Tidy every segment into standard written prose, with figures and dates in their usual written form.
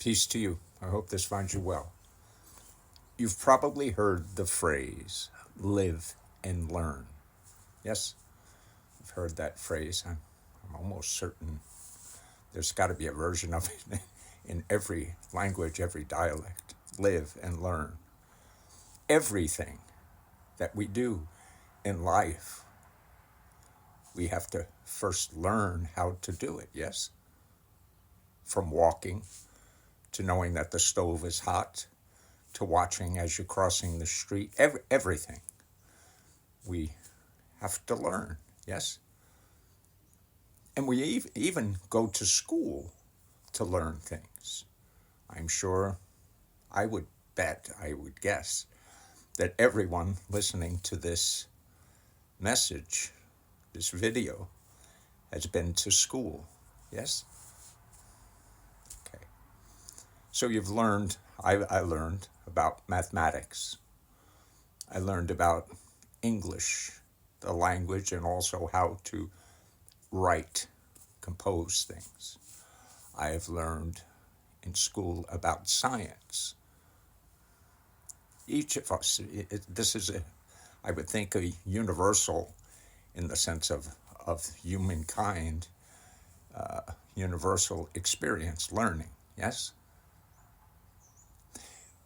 Peace to you. I hope this finds you well. You've probably heard the phrase, live and learn. Yes, I've heard that phrase. I'm almost certain there's got to be a version of it in every language, every dialect. Live and learn. Everything that we do in life, we have to first learn how to do it, yes? From walking to knowing that the stove is hot, to watching as you're crossing the street, everything we have to learn, yes? And we even go to school to learn things. I'm sure, I would bet, I would guess, that everyone listening to this message, this video, has been to school, yes? Okay. So you've learned, I learned about mathematics. I learned about English, the language, and also how to write, compose things. I have learned in school about science. Each of us, this is, I would think, a universal in the sense of humankind, universal experience, learning, yes?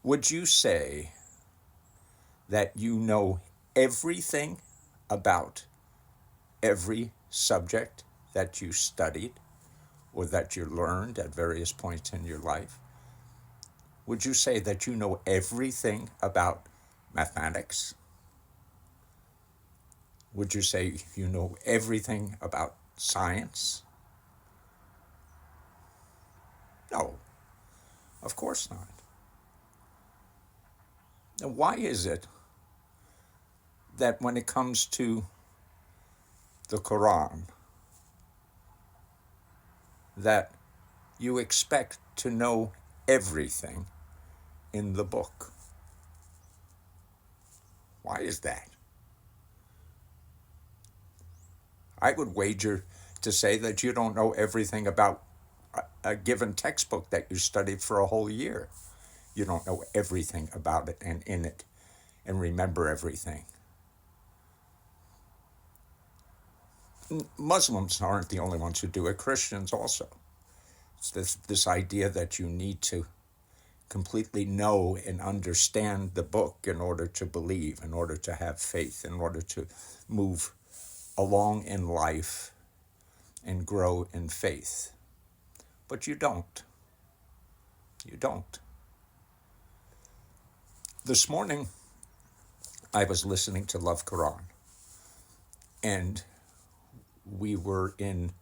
Would you say that you know everything about every subject that you studied or that you learned at various points in your life? Would you say that you know everything about mathematics? Would you say you know everything about science? No, of course not. Now, why is it that when it comes to the Quran, that you expect to know everything in the book? Why is that? I would wager to say that you don't know everything about a given textbook that you studied for a whole year. You don't know everything about it and in it and remember everything. Muslims aren't the only ones who do it, Christians also. It's this idea that you need to completely know and understand the book in order to believe, in order to have faith, in order to move along in life and grow in faith. But you don't. You don't. This morning, I was listening to Love Quran, and we were in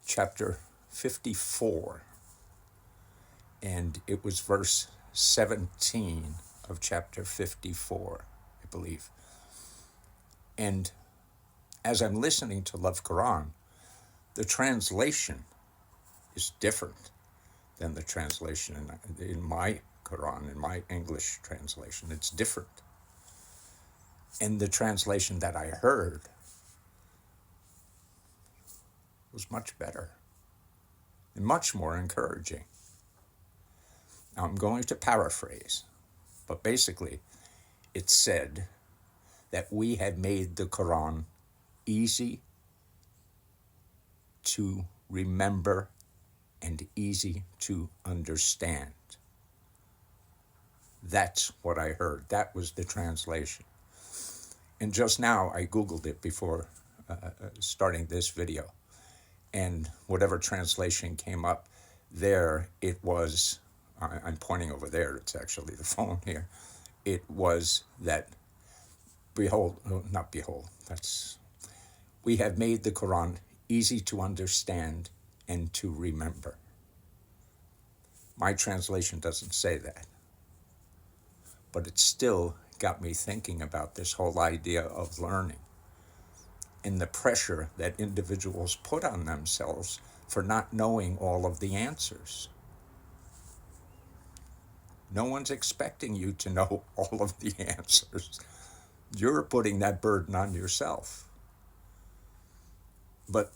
chapter 54, and it was verse 17 of chapter 54, I believe. And as I'm listening to Love Quran, the translation is different than the translation in my Quran, in my English translation. It's different. And the translation that I heard was much better and much more encouraging. Now I'm going to paraphrase, but basically it said that we had made the Quran easy to remember and easy to understand. That's what I heard. That was the translation. And just now I Googled it before starting this video. And whatever translation came up there, it was, I'm pointing over there, it's actually the phone here. It was that, behold, not behold, we have made the Quran easy to understand and to remember. My translation doesn't say that, but it still got me thinking about this whole idea of learning and the pressure that individuals put on themselves for not knowing all of the answers. No one's expecting you to know all of the answers. You're putting that burden on yourself. But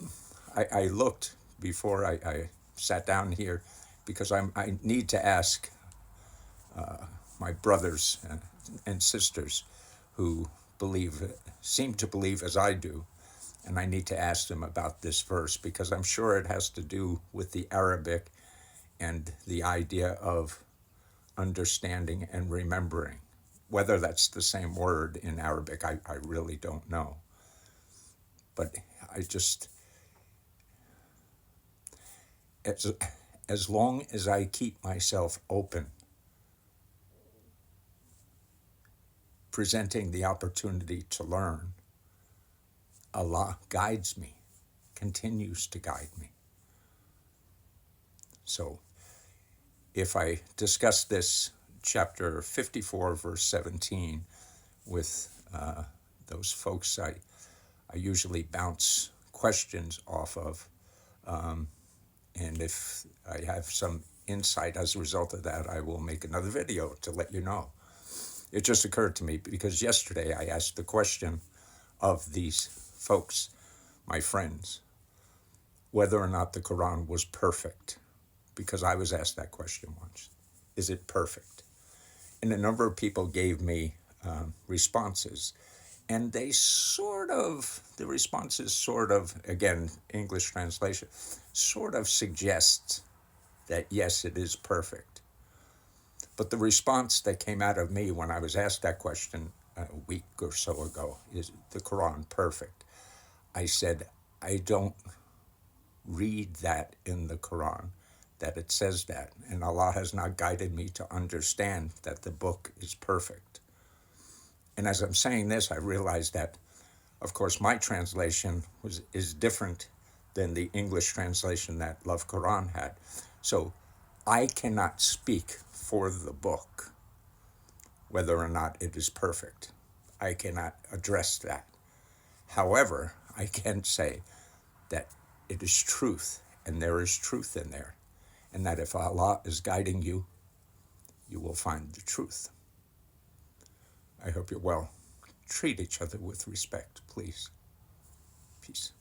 I looked before I sat down here because I need to ask my brothers and sisters who seem to believe as I do, and I need to ask them about this verse because I'm sure it has to do with the Arabic and the idea of understanding and remembering. Whether that's the same word in Arabic, I really don't know. But I just, as, as long as I keep myself open, presenting the opportunity to learn, Allah guides me, continues to guide me. So if I discuss this chapter 54, verse 17, with those folks I usually bounce questions off of, and if I have some insight as a result of that, I will make another video to let you know. It just occurred to me because yesterday I asked the question of these folks, my friends, whether or not the Quran was perfect, because I was asked that question once. Is it perfect? And a number of people gave me responses. And the responses sort of, again, English translation, sort of suggests that yes, it is perfect. But the response that came out of me when I was asked that question a week or so ago, is the Quran perfect? I said, I don't read that in the Quran, that it says that. And Allah has not guided me to understand that the book is perfect. And as I'm saying this, I realized that, of course, my translation is different than the English translation that Love Quran had. So I cannot speak for the book, whether or not it is perfect. I cannot address that. However, I can say that it is truth, and there is truth in there, and that if Allah is guiding you, you will find the truth. I hope you're well. Treat each other with respect, please. Peace.